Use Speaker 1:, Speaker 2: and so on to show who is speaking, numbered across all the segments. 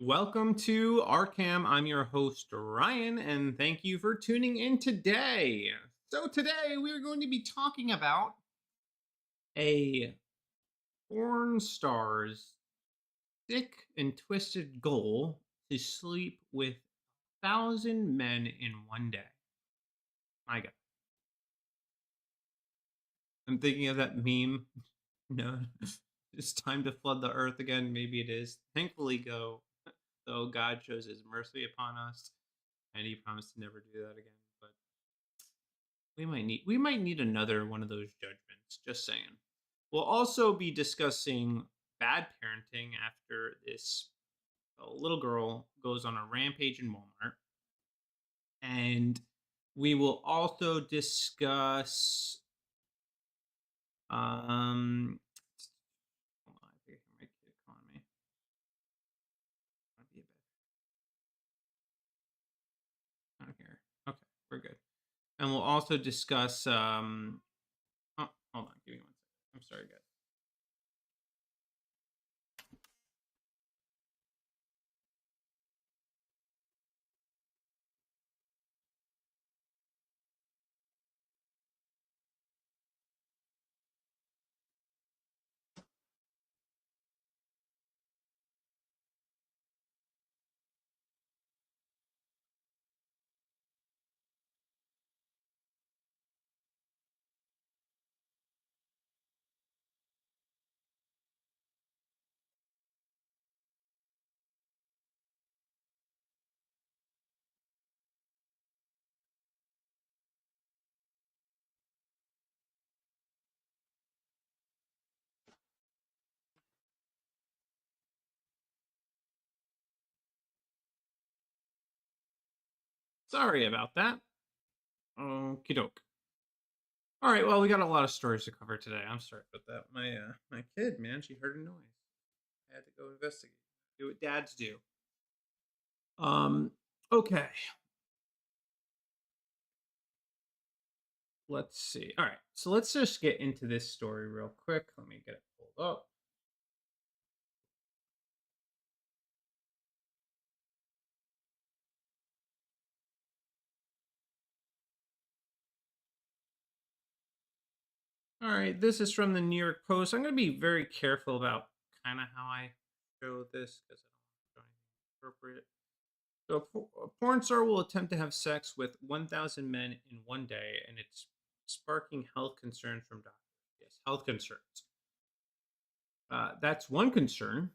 Speaker 1: Welcome to RCAM. I'm your host, Ryan, and thank you for tuning in today. So, today we're going to be talking about a porn star's sick and twisted goal to sleep with 1,000 men in one day. My God. I'm thinking of that meme. No, it's time to flood the earth again. Maybe it is. Thankfully, though God shows his mercy upon us, and he promised to never do that again. But we might need another one of those judgments. Just saying. We'll also be discussing bad parenting after this little girl goes on a rampage in Walmart, and we will also discuss. Hold on, I think I hear my kid calling me. Might be a bit out here. Okay, we're good. And we'll also discuss. Oh, hold on, give me 1 second. I'm sorry, guys. Sorry about that. Okie doke. All right, well, we got a lot of stories to cover today. I'm sorry about that. My kid, man, she heard a noise. I had to go investigate. Do what dads do. Um, okay. Let's see. All right, so let's just get into this story real quick. Let me get it pulled up. All right, this is from the New York Post. I'm going to be very careful about kind of how I show this because I don't want to show anything appropriate. So, a porn star will attempt to have sex with 1,000 men in one day, and it's sparking health concerns from doctors. Yes, health concerns. That's one concern.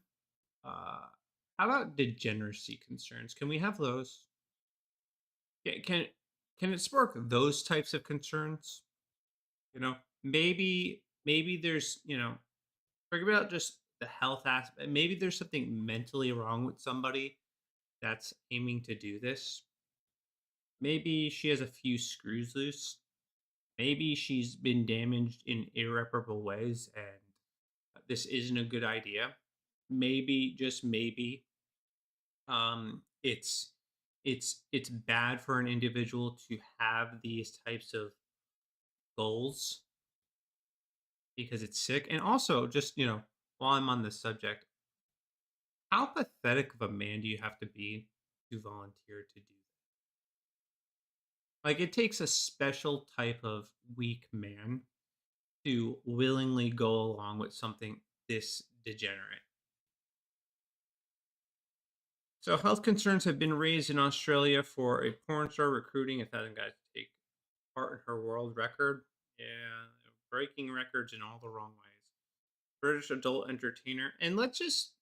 Speaker 1: How about degeneracy concerns? Can we have those? Can it spark those types of concerns? Maybe there's forget about just the health aspect. Maybe there's something mentally wrong with somebody that's aiming to do this. Maybe she has a few screws loose. Maybe she's been damaged in irreparable ways, and this isn't a good idea. Maybe, just maybe, it's it's bad for an individual to have these types of goals because it's sick. And also, just while I'm on this subject, how pathetic of a man do you have to be to volunteer to do that? Like, it takes a special type of weak man to willingly go along with something this degenerate. So, health concerns have been raised in Australia for a porn star recruiting 1,000 guys to take part in her world record. Yeah, breaking records in all the wrong ways. British adult entertainer. And let's just,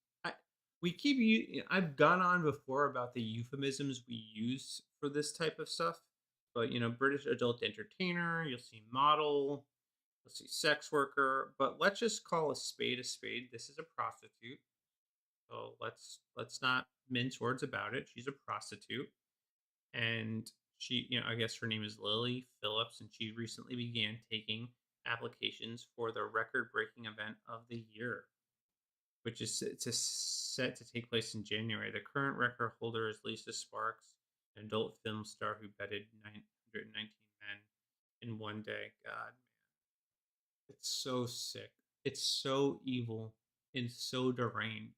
Speaker 1: we keep you. I've gone on before about the euphemisms we use for this type of stuff. But, British adult entertainer, you'll see model, you'll see sex worker. But let's just call a spade a spade. This is a prostitute. So let's not mince words about it. She's a prostitute, and she, I guess her name is Lily Phillips, and she recently began taking applications for the record-breaking event of the year, which is set to take place in January. The current record holder is Lisa Sparks, an adult film star who bedded 919 men in one day. God, man, it's so sick. It's so evil and so deranged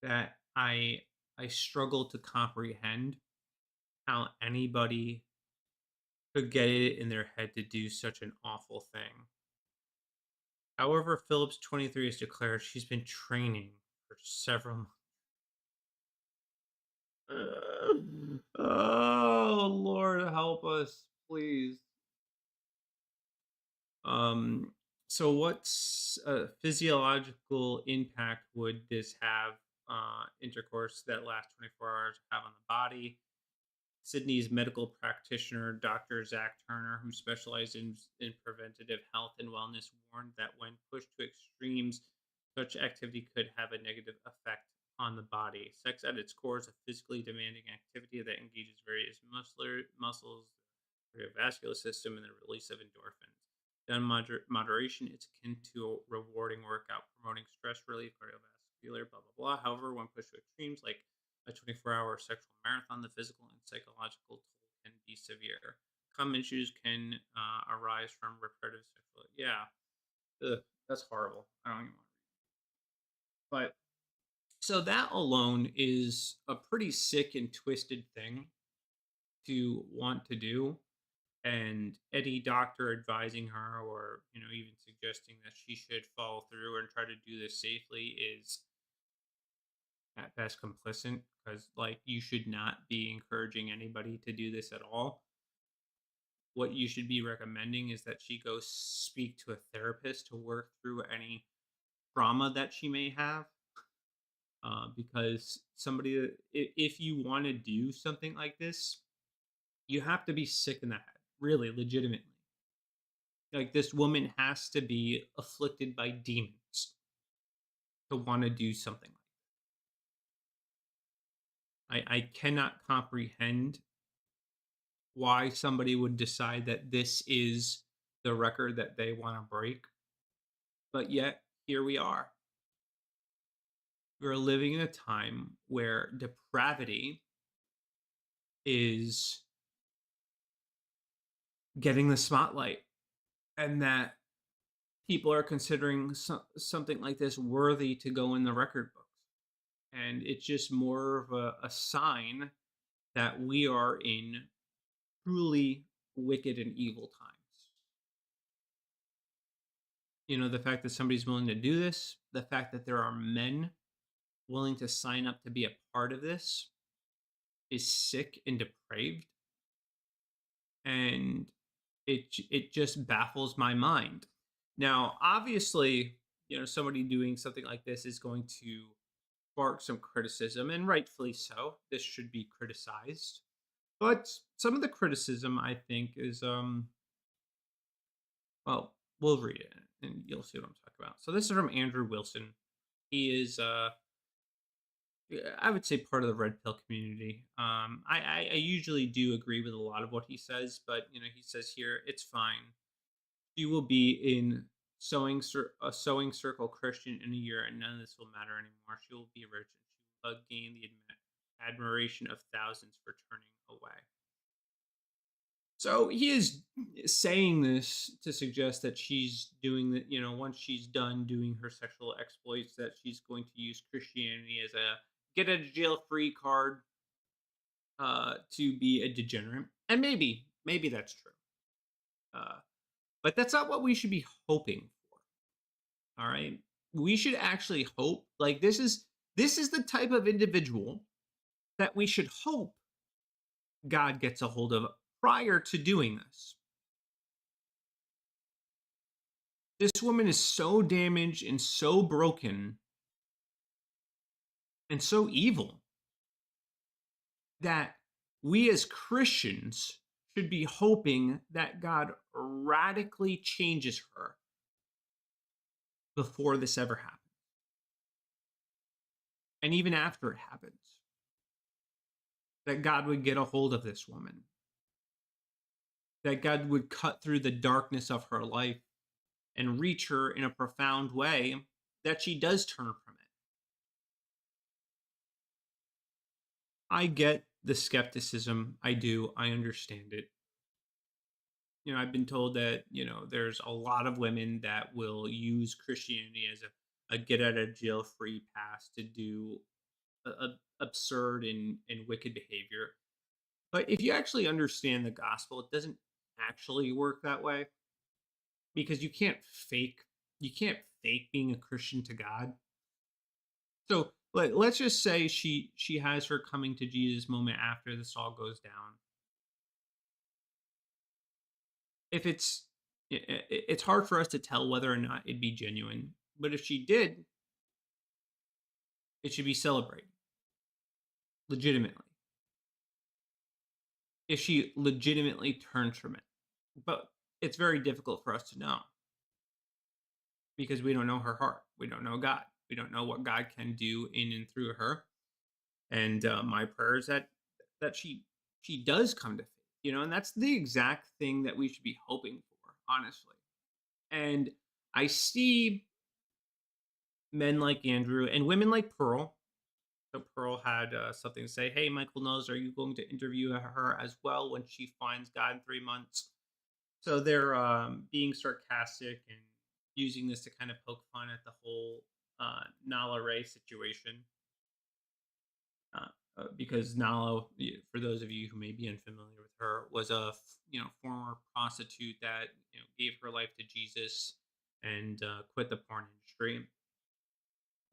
Speaker 1: that I I struggle to comprehend how anybody could get it in their head to do such an awful thing. However, Phillips 23 has declared she's been training for several months. Oh Lord, help us, please. Um, so what's physiological impact would this have intercourse that lasts 24 hours have on the body? Sydney's medical practitioner, Dr. Zach Turner, who specializes in preventative health and wellness, warned that when pushed to extremes, such activity could have a negative effect on the body. Sex at its core is a physically demanding activity that engages various muscles, cardiovascular system, and the release of endorphins. Done moderation, it's akin to a rewarding workout, promoting stress relief, cardiovascular, blah, blah, blah. However, when pushed to extremes like a 24-hour sexual marathon, the physical and psychological toll can be severe. Common issues can arise from repetitive sexual. Yeah, ugh, that's horrible. I don't even want to. But so that alone is a pretty sick and twisted thing to want to do. And any doctor advising her, or even suggesting that she should follow through and try to do this safely, is at best complicit, because like you should not be encouraging anybody to do this at all. What you should be recommending is that she go speak to a therapist to work through any trauma that she may have, because if you want to do something like this, you have to be sick in the head, really, legitimately. Like, this woman has to be afflicted by demons to want to do something like that. I cannot comprehend why somebody would decide that this is the record that they want to break. But yet, here we are. We're living in a time where depravity is getting the spotlight, and that people are considering something like this worthy to go in the record books. And it's just more of a sign that we are in truly wicked and evil times. The fact that somebody's willing to do this, the fact that there are men willing to sign up to be a part of this is sick and depraved. And it just baffles my mind. Now, obviously, somebody doing something like this is going to spark some criticism, and rightfully so. This should be criticized. But some of the criticism, I think, is well, we'll read it and you'll see what I'm talking about. So this is from Andrew Wilson. He is I would say part of the red pill community. I usually do agree with a lot of what he says, but he says here it's fine. She will be in a sewing circle Christian in a year, and none of this will matter anymore. She will be rich, and she will gain the admiration of thousands for turning away. So he is saying this to suggest that she's doing that, once she's done doing her sexual exploits, that she's going to use Christianity as a get out of jail free card to be a degenerate. And maybe that's true. But that's not what we should be hoping for. All right. We should actually hope, like, this is the type of individual that we should hope God gets a hold of prior to doing this. This woman is so damaged and so broken and so evil that we as Christians should be hoping that God radically changes her before this ever happens. And even after it happens, that God would get a hold of this woman, that God would cut through the darkness of her life and reach her in a profound way, that she does turn from it. I get the skepticism. I do. I understand it. I've been told that, there's a lot of women that will use Christianity as a get out of jail free pass to do absurd and wicked behavior. But if you actually understand the gospel, it doesn't actually work that way because you can't fake being a Christian to God. So let's just say she has her coming to Jesus moment after this all goes down. If it's hard for us to tell whether or not it'd be genuine, but if she did, it should be celebrated legitimately. If she legitimately turns from it, but it's very difficult for us to know because we don't know her heart. We don't know God. We don't know what God can do in and through her. And my prayer is that she does come to faith, and that's the exact thing that we should be hoping for, honestly. And I see men like Andrew and women like Pearl. So Pearl had something to say. Hey, Michael knows. Are you going to interview her as well when she finds God in 3 months? So they're being sarcastic and using this to kind of poke fun at the whole Nala Ray situation. Because Nala, for those of you who may be unfamiliar with her, was a former prostitute that gave her life to Jesus and quit the porn industry.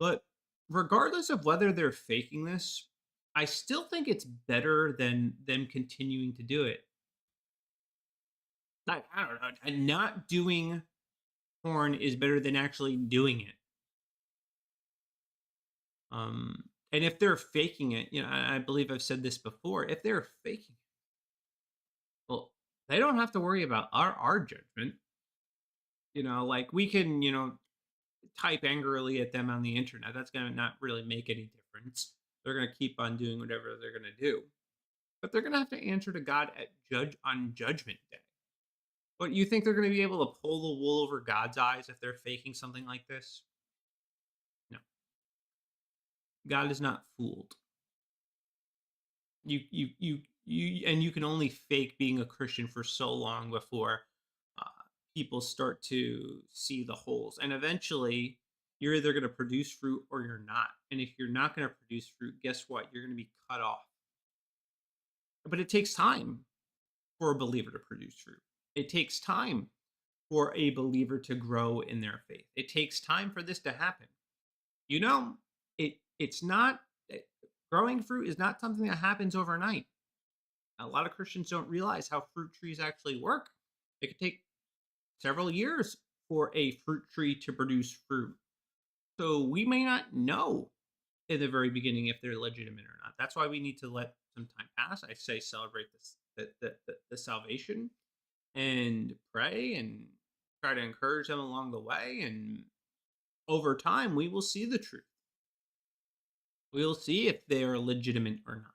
Speaker 1: But regardless of whether they're faking this, I still think it's better than them continuing to do it. Like, I don't know, and not doing porn is better than actually doing it. And if they're faking it, I believe I've said this before. If they're faking it, well, they don't have to worry about our judgment. Like we can, type angrily at them on the internet. That's gonna not really make any difference. They're gonna keep on doing whatever they're gonna do. But they're gonna have to answer to God at judgment day. But you think they're gonna be able to pull the wool over God's eyes if they're faking something like this? No. God is not fooled. And you can only fake being a Christian for so long before uh, people start to see the holes, and eventually you're either going to produce fruit or you're not. And if you're not going to produce fruit, guess what? You're going to be cut off. But it takes time for a believer to produce fruit. It takes time for a believer to grow in their faith. It takes time for this to happen. It's not growing fruit is not something that happens overnight. A lot of Christians don't realize how fruit trees actually work. It could take several years for a fruit tree to produce fruit. So we may not know in the very beginning if they're legitimate or not. That's why we need to let some time pass. I say celebrate this the salvation and pray and try to encourage them along the way. And over time, we will see the truth. We'll see if they are legitimate or not.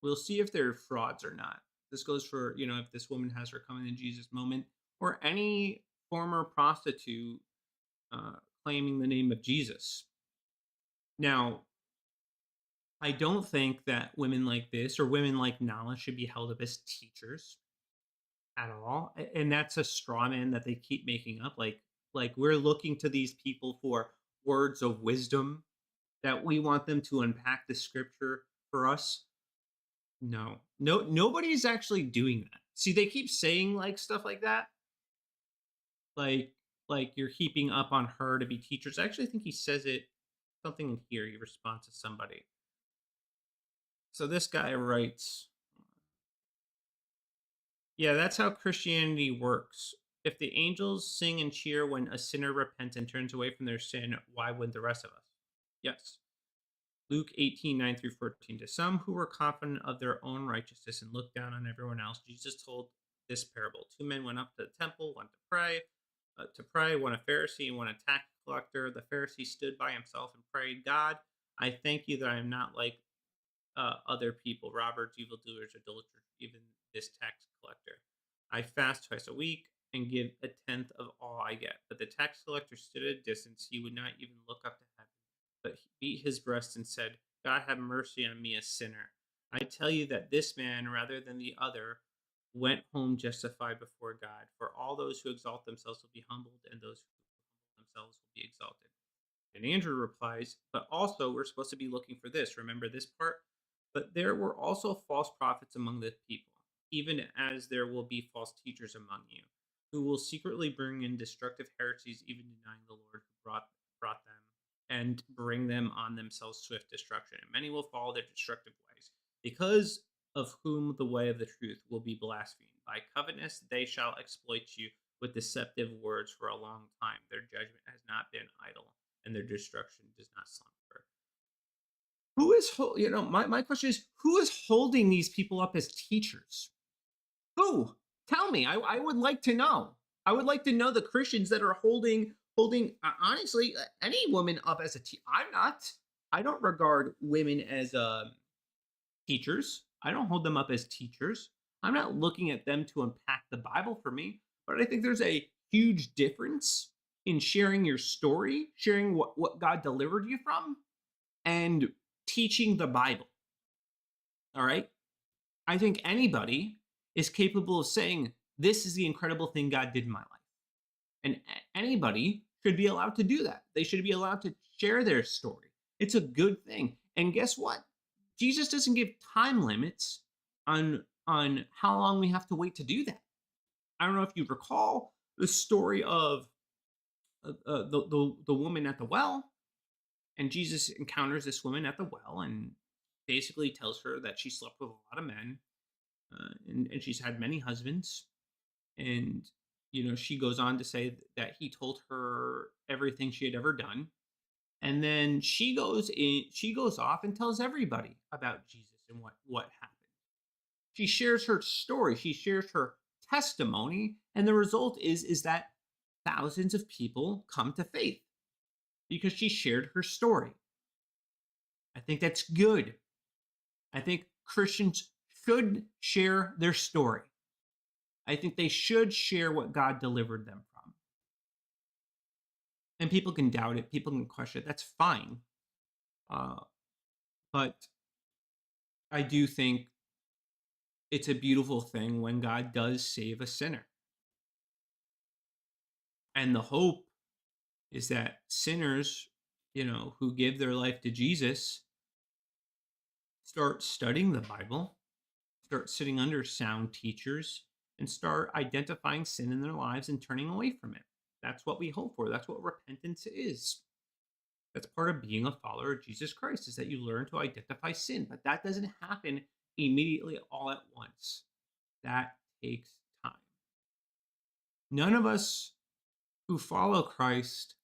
Speaker 1: We'll see if they're frauds or not. This goes for, if this woman has her coming to Jesus moment or any former prostitute claiming the name of Jesus. Now, I don't think that women like this or women like Nala should be held up as teachers at all. And that's a straw man that they keep making up. Like we're looking to these people for words of wisdom that we want them to unpack the scripture for us. No, nobody's actually doing that. See, they keep saying like stuff like that, like you're heaping up on her to be teachers. I actually think he says it something in here. He responds to somebody. So this guy writes, yeah, that's how Christianity works. If the angels sing and cheer when a sinner repents and turns away from their sin, why wouldn't the rest of us? Yes. Luke 18:9-14. To some who were confident of their own righteousness and looked down on everyone else, Jesus told this parable. Two men went up to the temple, one to pray, one a Pharisee and one a tax collector. The Pharisee stood by himself and prayed, God, I thank you that I am not like other people, robbers, evildoers, adulterers, even this tax collector. I fast twice a week and give a tenth of all I get. But the tax collector stood at a distance. He would not even look up to heaven, but he beat his breast and said, God, have mercy on me, a sinner. I tell you that this man, rather than the other, went home justified before God. For all those who exalt themselves will be humbled, and those who humble themselves will be exalted. And Andrew replies, but also we're supposed to be looking for this. Remember this part? But there were also false prophets among the people, even as there will be false teachers among you, who will secretly bring in destructive heresies, even denying the Lord who brought them, and bring them on themselves swift destruction. And many will follow their destructive ways, because of whom the way of the truth will be blasphemed. By covetousness they shall exploit you with deceptive words for a long time. Their judgment has not been idle, and their destruction does not slumber. Who is, my question is, who is holding these people up as teachers? Who? Tell me. I would like to know. I would like to know the Christians that are holding honestly any woman up as a teacher. I'm not. I don't regard women as teachers. I don't hold them up as teachers. I'm not looking at them to unpack the Bible for me, but I think there's a huge difference in sharing your story, sharing what God delivered you from, and teaching the Bible. All right. I think anybody is capable of saying, this is the incredible thing God did in my life. And anybody should be allowed to do that. They should be allowed to share their story. It's a good thing. And guess what? Jesus doesn't give time limits on how long we have to wait to do that. I don't know if you recall the story of the woman at the well, and Jesus encounters this woman at the well and basically tells her that she slept with a lot of men, and she's had many husbands. And she goes on to say that he told her everything she had ever done. And then she goes off and tells everybody about Jesus and what happened. She shares her story, she shares her testimony, and the result is that thousands of people come to faith because she shared her story. I think that's good. I think Christians should share their story. I think they should share what God delivered them from. And people can doubt it, people can question it. That's fine. But I do think it's a beautiful thing when God does save a sinner. And the hope is that sinners, who give their life to Jesus, start studying the Bible, start sitting under sound teachers, and start identifying sin in their lives and turning away from it. That's what we hope for. That's what repentance is. That's part of being a follower of Jesus Christ, is that you learn to identify sin. But that doesn't happen immediately all at once. That takes time. None of us who follow Christ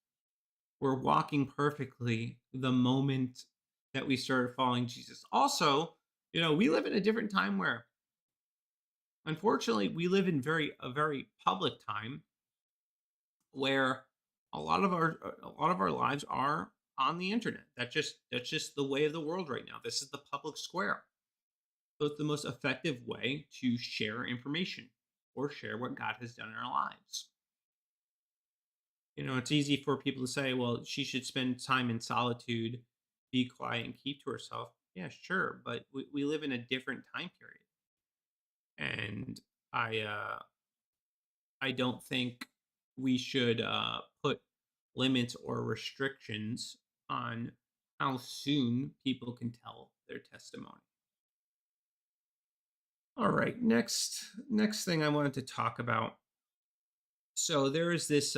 Speaker 1: were walking perfectly the moment that we started following Jesus. Also, we live in a different time where, unfortunately, we live in a very public time where a lot of our lives are on the internet. That's just the way of the world right now. This is the public square. So it's the most effective way to share information or share what God has done in our lives. It's easy for people to say, well, she should spend time in solitude, be quiet, and keep to herself. Yeah, sure. But we live in a different time period. And I don't think we should put limits or restrictions on how soon people can tell their testimony. All right, next thing I wanted to talk about. So there is this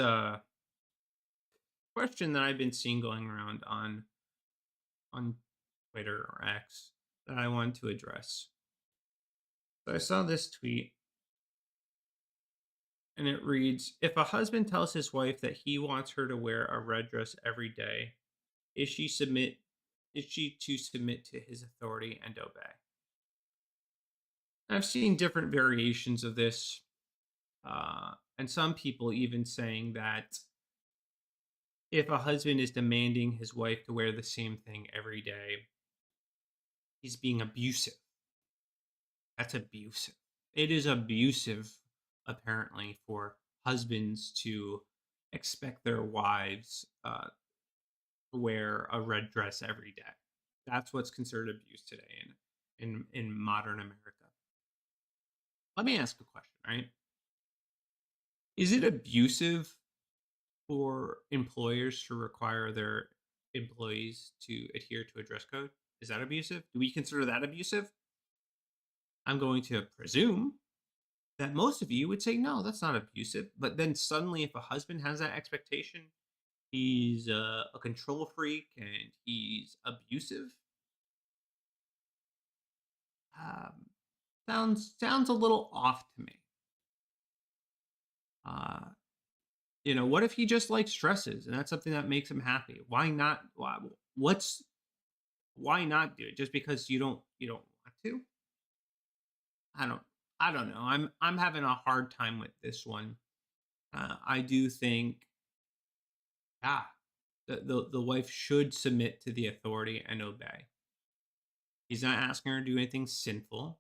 Speaker 1: question that I've been seeing going around on Twitter or X that I wanted to address. So I saw this tweet, and it reads, if a husband tells his wife that he wants her to wear a red dress every day, is she to submit to his authority and obey? I've seen different variations of this, and some people even saying that if a husband is demanding his wife to wear the same thing every day, he's being abusive. That's abusive. It is abusive, apparently, for husbands to expect their wives to wear a red dress every day. That's what's considered abuse today in modern America. Let me ask a question, right? Is it abusive for employers to require their employees to adhere to a dress code. Is that abusive? Do we consider that abusive? I'm going to presume that most of you would say, no, that's not abusive. But then suddenly, if a husband has that expectation, he's a control freak and he's abusive. Um, sounds a little off to me. Uh, what if he just likes dresses and that's something that makes him happy? Why not? Why not do it just because you don't want to? I don't I don't know. I'm having a hard time with this one. I do think, yeah, the wife should submit to the authority and obey. He's not asking her to do anything sinful.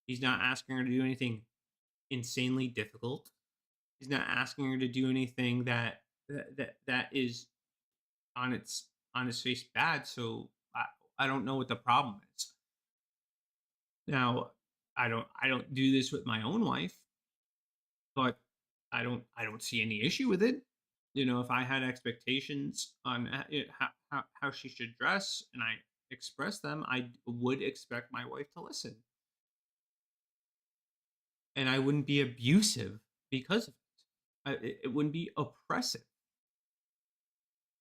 Speaker 1: He's not asking her to do anything insanely difficult. He's not asking her to do anything that is on its face bad. So I don't know what the problem is. Now, I don't do this with my own wife, but I don't see any issue with it. If I had expectations on how she should dress and I express them, I would expect my wife to listen, and I wouldn't be abusive because of it. It wouldn't be oppressive.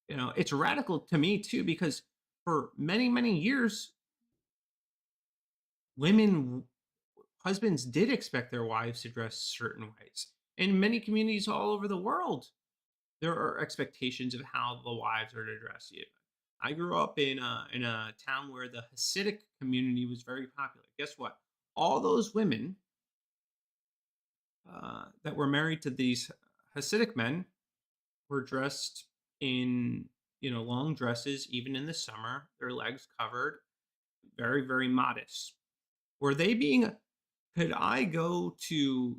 Speaker 1: It's radical to me too because for many many years, women husbands did expect their wives to dress certain ways. In many communities all over the world, there are expectations of how the wives are to dress. I grew up in a town where the Hasidic community was very popular. Guess what? All those women that were married to these Hasidic men were dressed in long dresses, even in the summer, their legs covered, very very modest. Were they being? Could I go to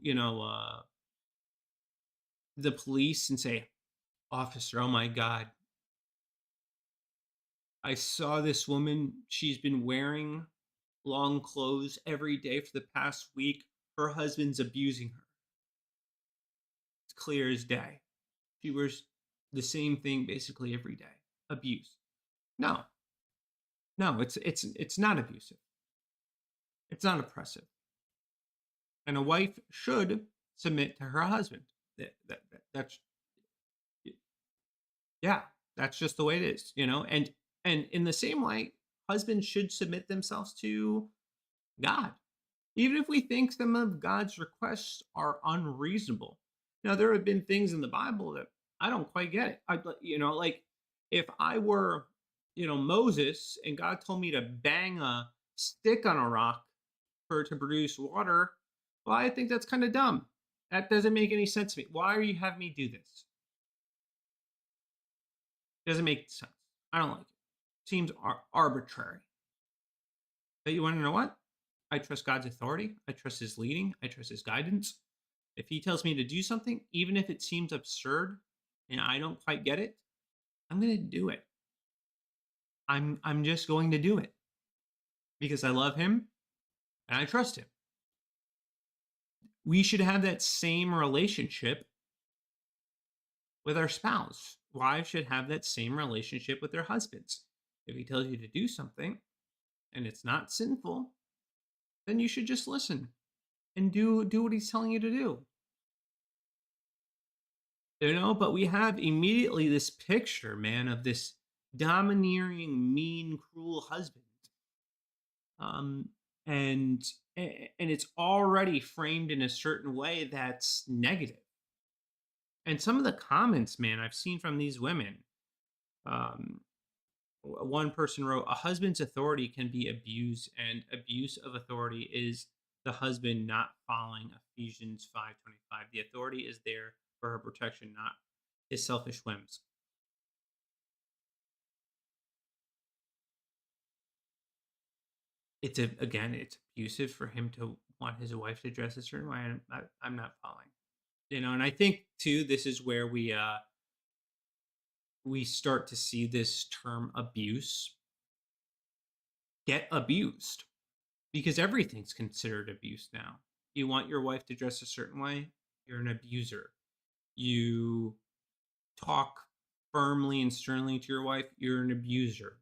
Speaker 1: the police and say, "Officer, oh my God, I saw this woman. She's been wearing long clothes every day for the past week. Her husband's abusing her. It's clear as day. She wears the same thing basically every day. Abuse." No, no, it's not abusive. It's not oppressive. And a wife should submit to her husband. That's yeah, that's just the way it is. And in the same way, husbands should submit themselves to God, even if we think some of God's requests are unreasonable. Now, there have been things in the Bible that I don't quite get it. Like if I were, Moses and God told me to bang a stick on a rock for it to produce water, well, I think that's kind of dumb. That doesn't make any sense to me. Why are you having me do this? Doesn't make sense. I don't like it. Seems arbitrary. But you want to know what? I trust God's authority. I trust his leading. I trust his guidance. If he tells me to do something, even if it seems absurd and I don't quite get it, I'm going to do it. I'm just going to do it because I love him and I trust him. We should have that same relationship with our spouse. Wives should have that same relationship with their husbands. If he tells you to do something and it's not sinful, then you should just listen and do what he's telling you to do. But we have immediately this picture, man, of this domineering, mean, cruel husband. And it's already framed in a certain way that's negative. And some of the comments, man, I've seen from these women, one person wrote, "A husband's authority can be abused, and abuse of authority is the husband not following Ephesians 5:25. The authority is there for her protection, not his selfish whims." It's abusive for him to want his wife to dress a certain way. I'm not following. And I think too, this is where we start to see this term abuse get abused because everything's considered abuse now. You want your wife to dress a certain way, you're an abuser. You talk firmly and sternly to your wife, you're an abuser.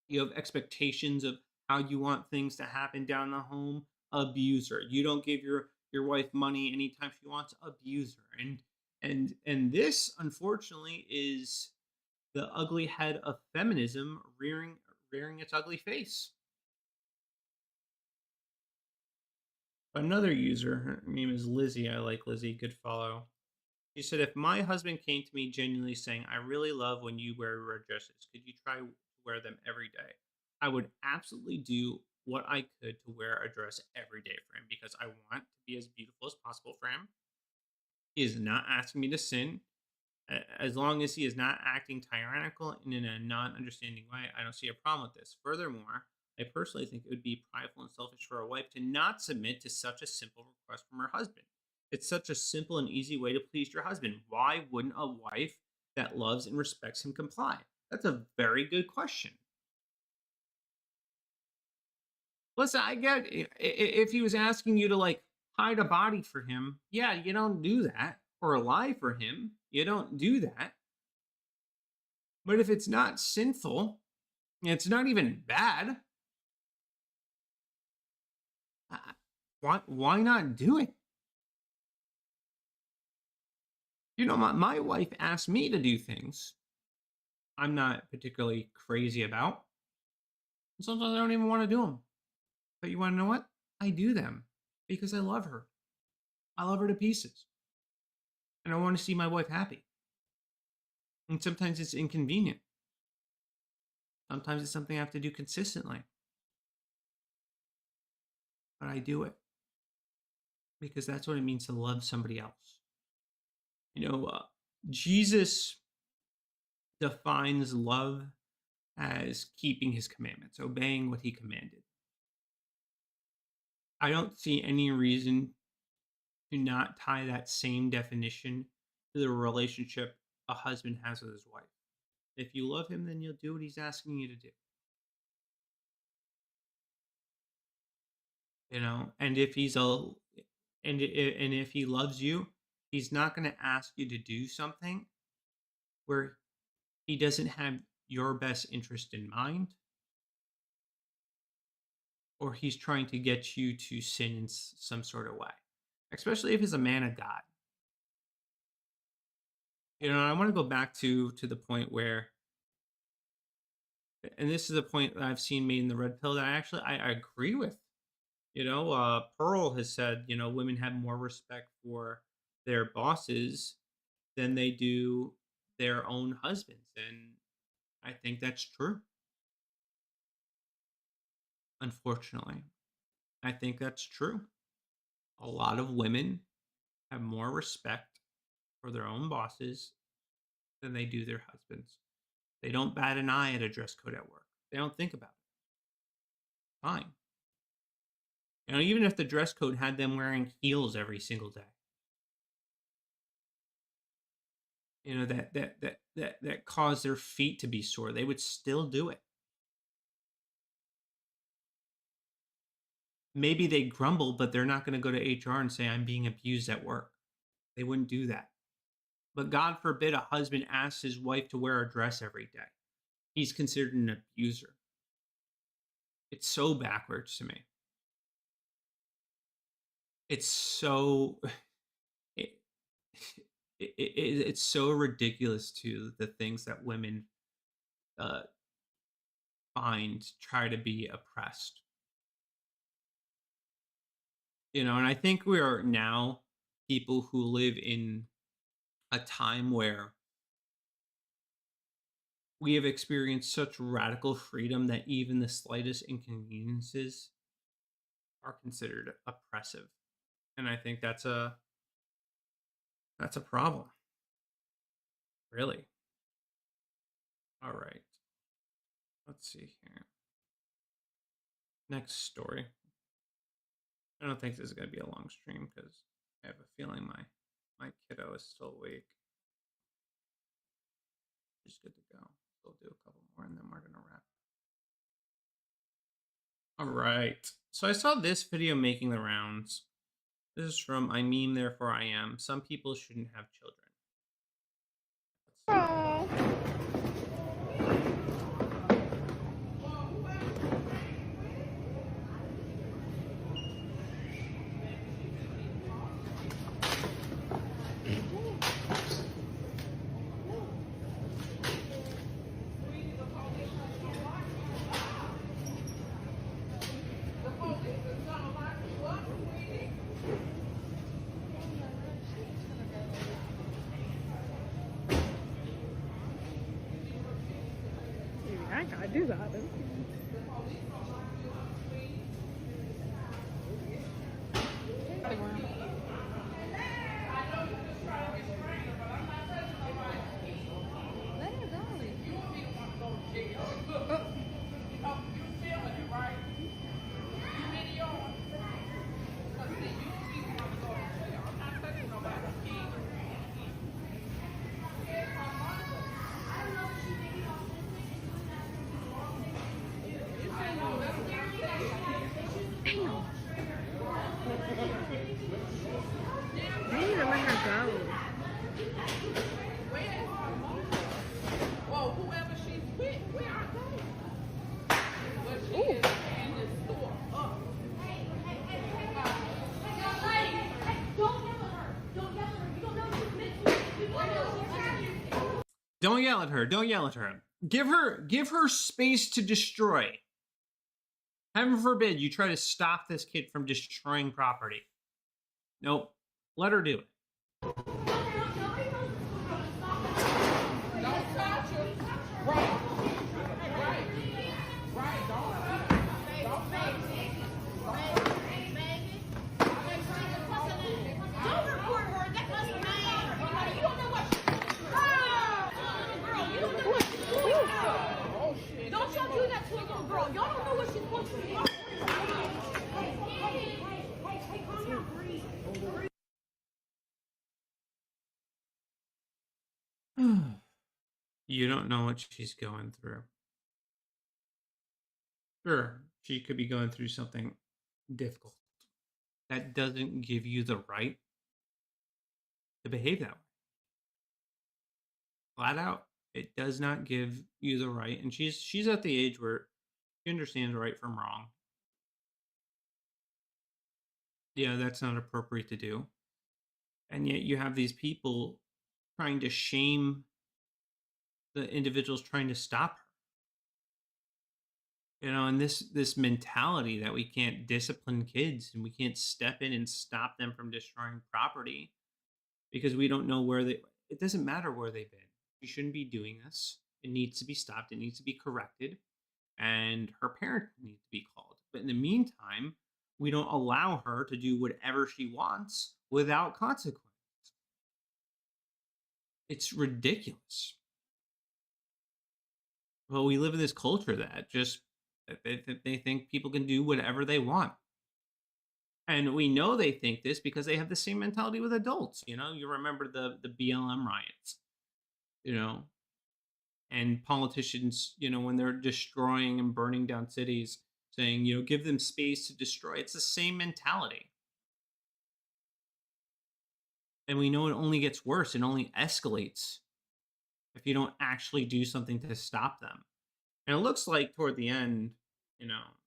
Speaker 1: You have expectations of how you want things to happen down the home, abuser. You don't give your wife money anytime she wants, abuser. And this unfortunately is the ugly head of feminism rearing its ugly face. Another user, her name is Lizzie. I like Lizzie, good follow. She said, if my husband came to me genuinely saying, I really love when you wear red dresses, could you try to wear them every day? I would absolutely do what I could to wear a dress every day for him because I want to be as beautiful as possible for him. He is not asking me to sin. As long as he is not acting tyrannical and in a non understanding way, I don't see a problem with this. Furthermore, I personally think it would be prideful and selfish for a wife to not submit to such a simple request from her husband. It's such a simple and easy way to please your husband. Why wouldn't a wife that loves and respects him comply? That's a very good question. Listen, I get if he was asking you to like hide a body for him, yeah, you don't do that. Or lie for him, you don't do that. But if it's not sinful, it's not even bad. Why not do it? You know, my wife asked me to do things I'm not particularly crazy about. Sometimes I don't even want to do them. But you want to know what? I do them because I love her. I love her to pieces. And I want to see my wife happy. And sometimes it's inconvenient. Sometimes it's something I have to do consistently. But I do it because that's what it means to love somebody else. You know, Jesus defines love as keeping his commandments, obeying what he commanded. I don't see any reason to not tie that same definition to the relationship a husband has with his wife. If you love him, then you'll do what he's asking you to do. You know, and if he's and if he loves you, he's not going to ask you to do something where he doesn't have your best interest in mind, or he's trying to get you to sin in some sort of way, especially if he's a man of God. You know, I want to go back to the point where, and this is a point that I've seen made in the red pill that I agree with. You know, Pearl has said, you know, women have more respect for their bosses than they do their own husbands, and I think that's true. Unfortunately, I think that's true. A lot of women have more respect for their own bosses than they do their husbands. They don't bat an eye at a dress code at work. They don't think about it. Fine. You know, even if the dress code had them wearing heels every single day, you know, that caused their feet to be sore, they would still do it. Maybe they grumble, but they're not going to go to HR and say, I'm being abused at work. They wouldn't do that. But God forbid a husband asks his wife to wear a dress every day. He's considered an abuser. It's so backwards to me. It's so it, it's so ridiculous to the things that women uh, find try to be oppressed. You know, and I think we are now people who live in a time where we have experienced such radical freedom that even the slightest inconveniences are considered oppressive. And I think that's a problem. Really. All right. Let's see here. Next story. I don't think this is going to be a long stream because I have a feeling my kiddo is still awake. Just good to go. We'll do a couple more and then we're going to wrap. All right. So I saw this video making the rounds. This is from I Meme, Therefore I Am. Some people shouldn't have children.
Speaker 2: Oh. I gotta do that. They need to let her go.
Speaker 3: Well, whoever she's with, where are they? But she is in the store.
Speaker 1: Don't yell at her. Don't yell at her. Give her space to destroy. Heaven forbid you try to stop this kid from destroying property. Nope. Let her do it.
Speaker 3: Don't touch her. Right.
Speaker 4: Don't report her. That doesn't matter. You don't know what she girl, you don't know what she's doing. Don't y'all do that to a little girl. Y'all don't know what she's supposed to be. Hey, calm down.
Speaker 1: You don't know what she's going through. Sure, she could be going through something difficult. That doesn't give you the right to behave that way. Flat out, it does not give you the right. And she's at the age where she understands right from wrong. Yeah, that's not appropriate to do. And yet you have these people trying to shame the individuals trying to stop her. And this mentality that we can't discipline kids and we can't step in and stop them from destroying property because we don't know it doesn't matter where they've been. You shouldn't be doing this. It needs to be stopped. It needs to be corrected. And her parent needs to be called. But in the meantime, we don't allow her to do whatever she wants without consequence. It's ridiculous. Well, we live in this culture that they think people can do whatever they want. And we know they think this because they have the same mentality with adults. You remember the BLM riots, and politicians, when they're destroying and burning down cities, saying, give them space to destroy. It's the same mentality. And we know it only gets worse. It only escalates if you don't actually do something to stop them. And it looks like toward the end,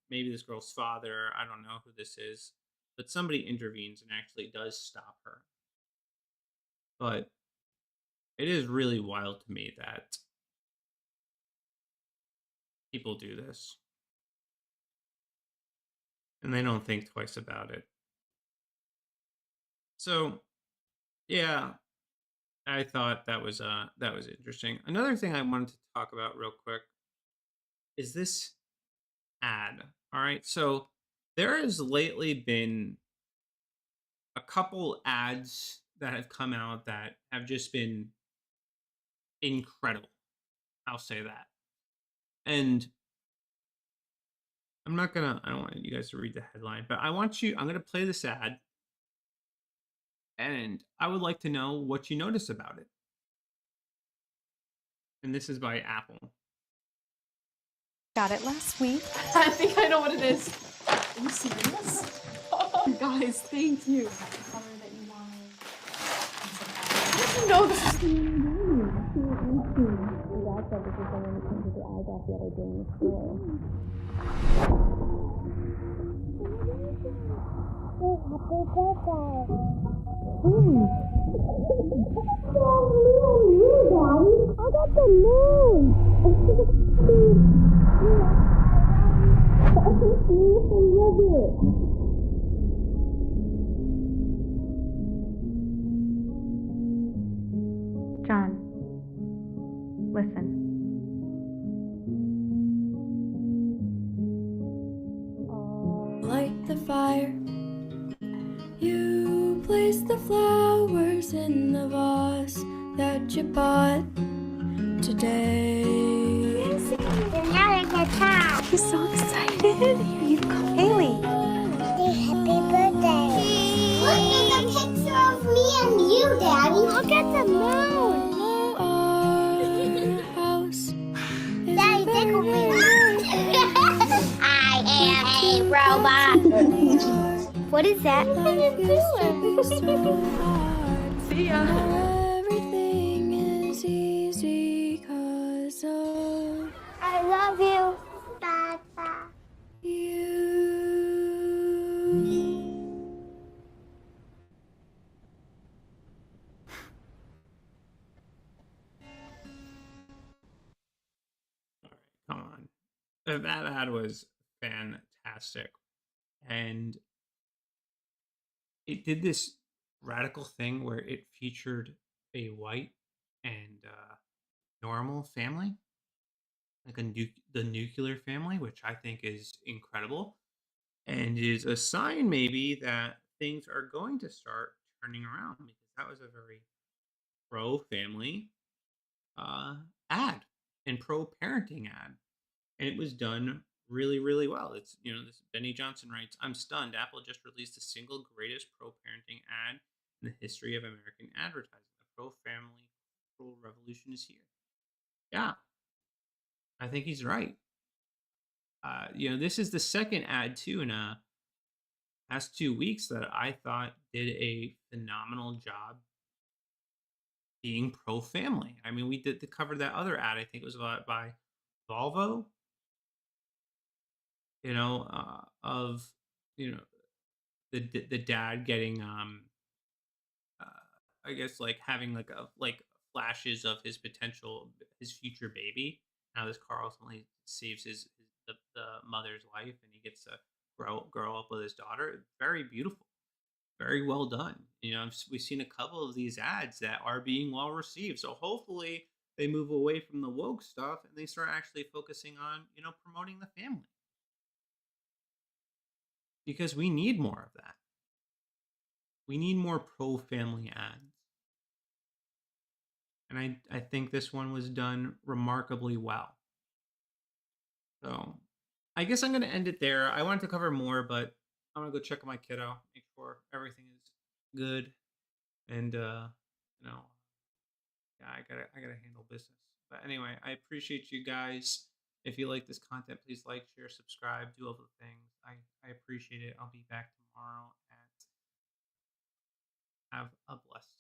Speaker 1: maybe this girl's father, I don't know who this is, but somebody intervenes and actually does stop her. But it is really wild to me that people do this. And they don't think twice about it. So, yeah, I thought that was interesting. Another thing I wanted to talk about real quick is this ad. All right, so there has lately been a couple ads that have come out that have just been incredible. I'll say that. And I don't want you guys to read the headline, but I'm going to play this ad. And I would like to know what you notice about it. And this is by Apple.
Speaker 5: Got it last week. I think I know what it is. Are you serious? Guys, thank you. The color that you wanted. How did you know this was the Dad said this is the one that came to the eye bath the other day in the store. I got the moon! John, listen.
Speaker 6: Light the fire. You place the flowers in the vase that you bought today.
Speaker 5: He's so excited. Here you go, Haley.
Speaker 7: Happy birthday. Look at the picture of me and you, Daddy. Look at the moon. Daddy, take a I am a robot. What is that?
Speaker 5: See ya.
Speaker 6: Everything is easy 'cause of
Speaker 7: I love you, Papa.
Speaker 6: you.
Speaker 1: Come on. That ad was fantastic. And it did this radical thing where it featured a white and normal family, like the nuclear family, which I think is incredible and is a sign maybe that things are going to start turning around because that was a very pro family ad and pro parenting ad, and it was done really, really well. It's this Benny Johnson writes, "I'm stunned. Apple just released the single greatest pro parenting ad in the history of American advertising. The pro family cultural revolution is here." Yeah, I think he's right. This is the second ad too in past 2 weeks that I thought did a phenomenal job being pro family. I mean, we did cover that other ad. I think it was by Volvo. Of the dad getting uh, I guess like having like flashes of his future baby. Now this car ultimately saves the mother's life, and he gets to grow up with his daughter. Very beautiful, very well done. We've seen a couple of these ads that are being well received. So hopefully they move away from the woke stuff and they start actually focusing on promoting the family, because we need more of that. We need more pro family ads. And I think this one was done remarkably well. So I guess I'm going to end it there. I wanted to cover more, but I'm going to go check on my kiddo, make sure everything is good. And, yeah, I gotta handle business. But anyway, I appreciate you guys. If you like this content, please like, share, subscribe, do all the things. I appreciate it. I'll be back tomorrow, and have a blessed